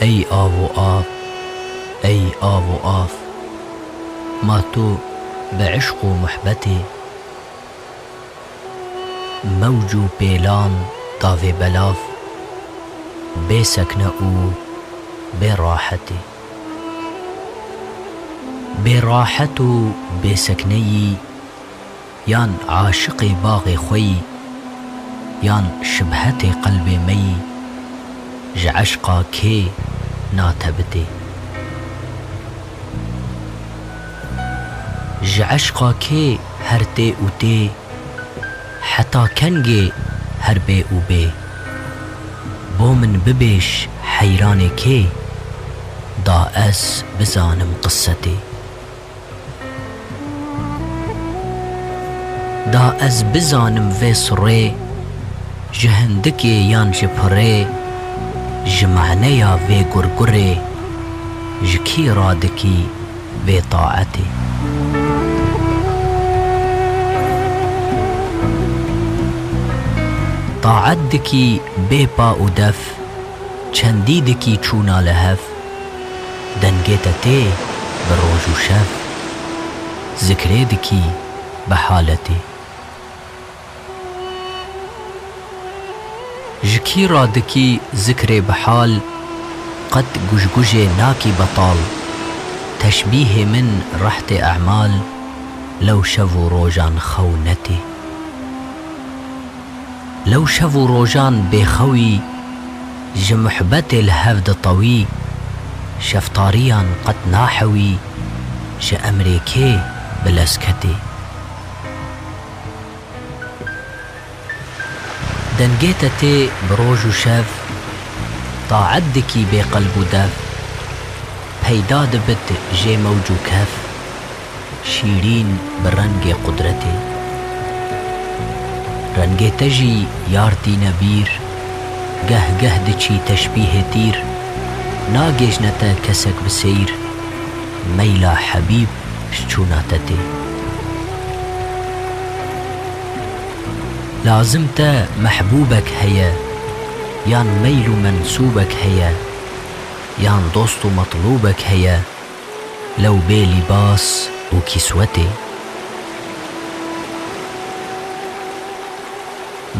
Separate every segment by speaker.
Speaker 1: ای آب و آب، ای آب و آف، ما تو به عشق و محبتی، موج و پیلان داوی بلاف، بی سکنه او بی راحتی، بی راحت و بی سکنهی، یان عاشق باغ خوی، یان شبهت قلب می، ج عشقا کی ناتبتی، ج عشقا کی هر تی و تی، حتا کنگی هر بی و بی، بو من ببیش حیران کی، دا از بزانم قصتی، دا از بزانم وی سری، جهندکی یان جپری، جمعنیا وی گرگری، جکی رادکی وی طاعتی، طاعت دکی بی پا و دف، چندی دکی چونا لهف، دنگیت تی بروج و شف، ذکری دکی بحالتی، جکی رادکی ذکر بحال، قد گجگج ناکی بطال، تشبیه من رحت اعمال، لو شو روجان خونتی، لو شو روجان بخوی، ج محبت الهفد طوی، شفتاریان قد ناحوی، ج امریکی بلسکتی، دنگیت تی بروج و شف، طاعت دکی بی قلب و دف، پیدا دبت جی موج و کف، شیرین برنگ قدرتی، رنگ تجی یارتی نبیر، گه گه دچی تشبیه تیر، ناگیجنتا کسک بسیر، میلا حبیب شچوناتتی، لازم تا محبوبك هيا، يان ميل منسوبك هيا، يان دوست مطلوبك هيا، لو بي لباس وكسوتي،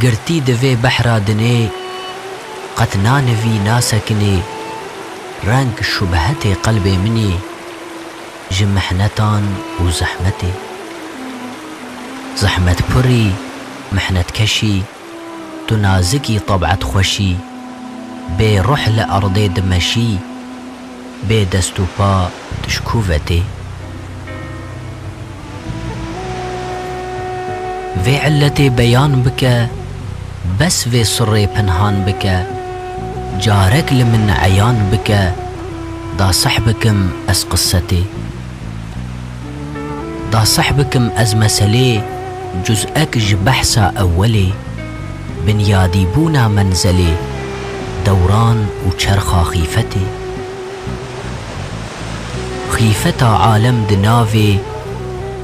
Speaker 1: قرتي دفي بحرا دني، قطنان في ناسكني، رنگ شبهتي قلبي مني، جمحنتان وزحمتي، زحمت بري محنت کشی، تو نازکی طبعت خوشی، بی روح لأرضی دمشی، بی دست و پا تشکوفتی، وی علتی بیان بکه، بس وی سری پنهان بکه، جارک لمن عیان بکه، دا صحبکم از قصتی، دا صحبکم از مسلی، جزءك بحثا أولي، بنيادي بونا منزلي، دوران وشرخا خيفتي، خيفتا عالم دنافي،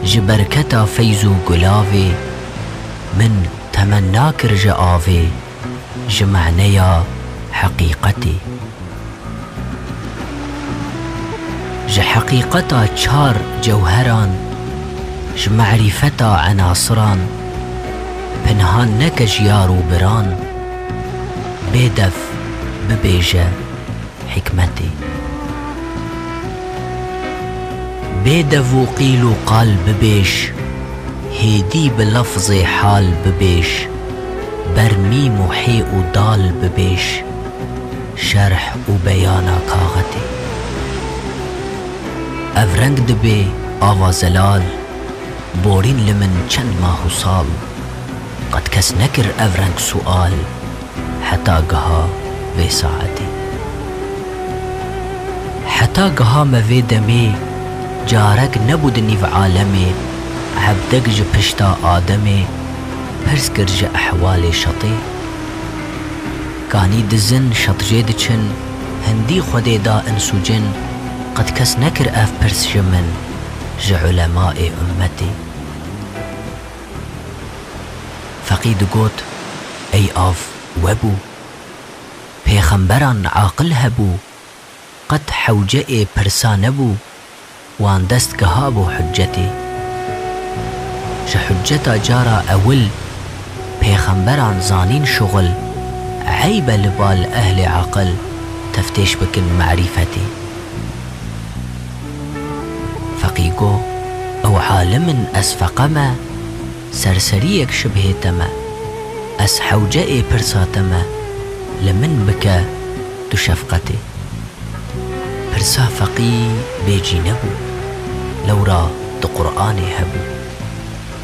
Speaker 1: جبركتا فيزو قلافي، من تمناك رجآفي، جمعنيا حقيقتي، حقيقتا چار جوهران، معرفتا عناصران، پنهان نکش یارو بران، بدف ببیجه حکمتی، بدف و قیل و قال ببیش، هیدی بلفظ حال ببیش، برمیم و حی و دال ببیش، شرح و بیانا کاغتی، افرنگ دبی آوازلال، بورين لمن چند ماه صال، قد كس نكر أفرنك سؤال، حتى قها في ساعتي، حتى قها ما في دمي، جارك نبودني في عالمي، عبدك جبشتا آدمي، برسكر ج أحوالي شطي، كاني دزن شط جيدچن، هندي خودي دا انسو جن، قد كس نكر أف برس جمن، ج علماء أمتي، فقيد قوت أي آف وبو، پیغمبران عاقل هبو، قد حوجه پرسا نبو وان دست گهابو حجتی ج حجتا جارا اول پیغمبران زانین شغل عیب لبال اهل عقل تفتیش بکن معرفتی فقیگو او عالم از فقما سرسریک شبه تما از حوجه پرسا تما لمن بکا دو شفقتی پرسا فقی بیجی نبو لورا دو قرآن هبو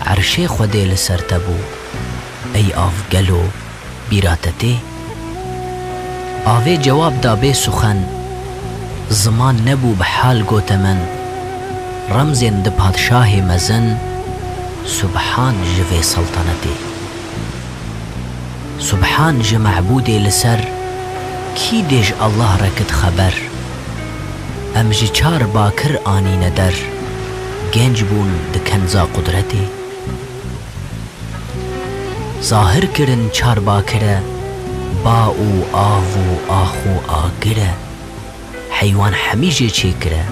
Speaker 1: عرشی خودی لسر تبو ای آف گلو بیراتتی آوه جواب دابه سخن زمان نبو بحال گوتمن رمزین د پادشاه مزن سبحان جوه سلطنتی سبحان ج معبودی لسر کی دیج الله رکت خبر ام جی چار باکر آنی ندر گنج بون د کنزا قدرتی ظاهر کرن چار باکره با او آو آخو آگره حیوان همیشه چی کره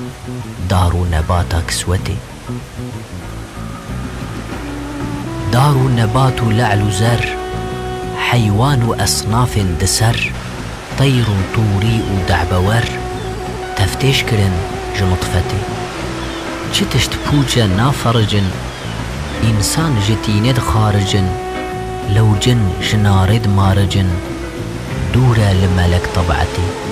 Speaker 1: دارو نباتا کسوتی دارو نبات لعل و زر حیوان و اصناف دسر طیر و طوری و دعبور تفتیش کرن جنطفتی چه تشت پوچه نافرجن انسان جتیند خارجن لو جن جنارد مارجن دوره لملك طبعتي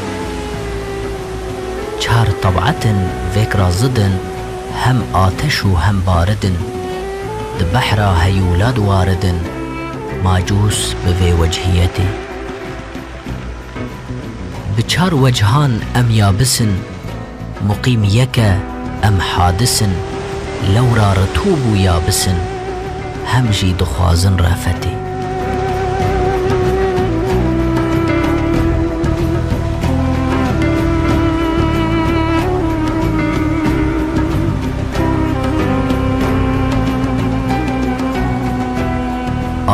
Speaker 1: چار طبعتن فكرة زدن هم آتش و هم باردن د بحرا هيولاد واردن ماجوس بفي وجهيتي بچار وجهان ام يابسن مقيم يكا ام حادثن لورا رطوب يابسن هم جي دخوازن رافتي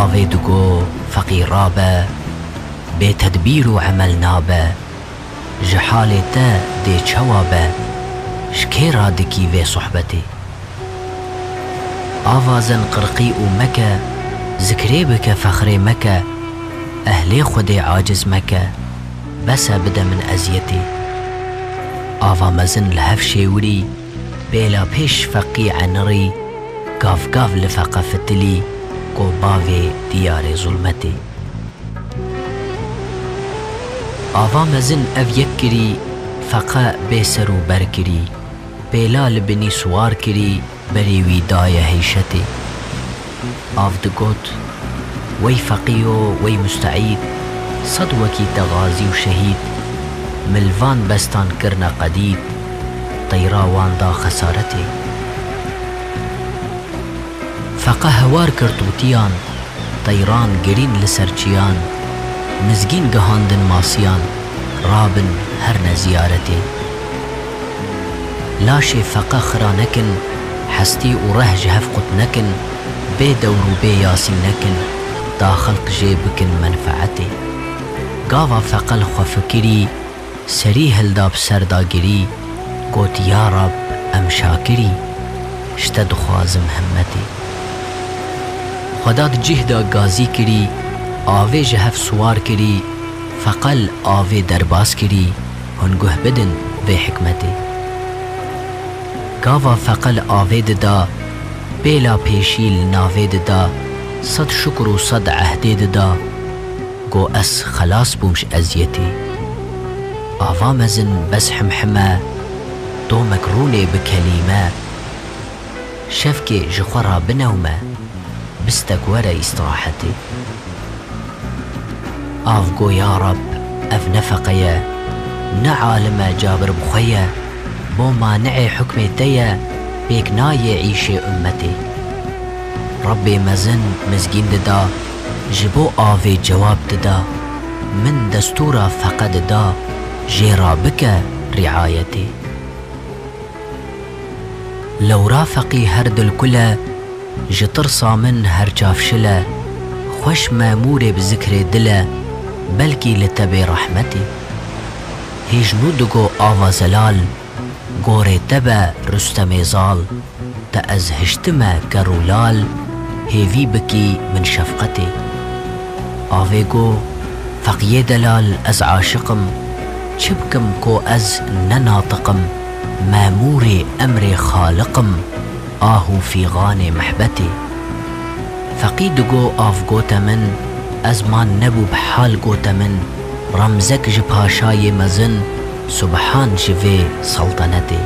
Speaker 1: آویدگو فقیرابه به تدبیر و عمل نابه جحالته دی چوابه شکی را دکی و صحبتی آوازن قرقی و مکه ذکری بکه فخری مکه اهلی خود عاجز مکه بس بده من ازیتی آوا مزن لهف شیوری بیلا پیش فقی عنری گاف گاف لفقه فتلی کو باوی دیار ظلمتی آوا مزن اف یک کری فقه بیسر و بر کری بیلال بنی سوار کری بری وی دای حیشتی آف دگوت وی فقیو وی مستعید صد وکی تغازی و شهید ملوان بستان کرنا قدید طیراوان دا خسارتی فقه هوار کرتوتیان طیران گرین لسرچیان مزگین گهاندن ماسیان رابن هر نزیارتی لاشی فقه خرا نکن حستی و ره جهف قط نکن بی دور و بی یاسی نکن دا خلق جی بکن منفعتی گاوا فقل خوفکری سری هلداب سردا گری گوت یا رب ام شاکری شتد خوازم همتی خدا د جهدا گازی کری آوه جهف سوار کری فقل آوه درباس کری هنگوه بدن به حکمتی گاوا فقل آوه ددا بیلا پیشیل ناوه ددا صد شکر و صد عهده ددا گو اس خلاص بومش ازیتی آوا مزن بس حمحمه دو مکرونه بکلیمه شفکی جخورا بنومه بستك ورا استراحتي آفقو يا رب اف نفقيا نعالم جابر بخيا بو ما نعي حكمتيا بيك ناي عيشي امتي ربي مزن مزگين ددا جبو آفي جواب ددا من دستورا فقد دا جيرا بك رعايتي لو رافقي هرد الكلا جترصا من هر جافشله خوش مامور بذكر دله بلكي لتبي رحمتي هیجنو دگو آوا زلال گوره تبا رستم زال تا از هشتمه گرولال هیوی بکی من شفقتی آوه گو فقیه دلال از عاشقم چبکم کو از نناطقم مامور امر خالقم آهو فیغان محبتی فقی دگو آف گوتا من از من نبو بحال گوتا من رمزک جپاشای مزن سبحان جوی سلطنتی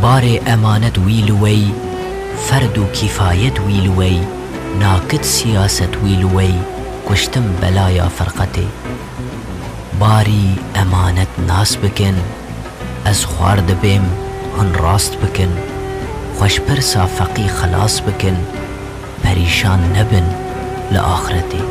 Speaker 1: بار امانت ویلوی فرد و کفایت ویلوی ناکت سیاست ویلوی کشتم بلایا فرقتی باری امانت ناس بکن از خوارد بیم هن راست بکن خوش پرسا فقی خلاص بکن پریشان نبن لآخرتی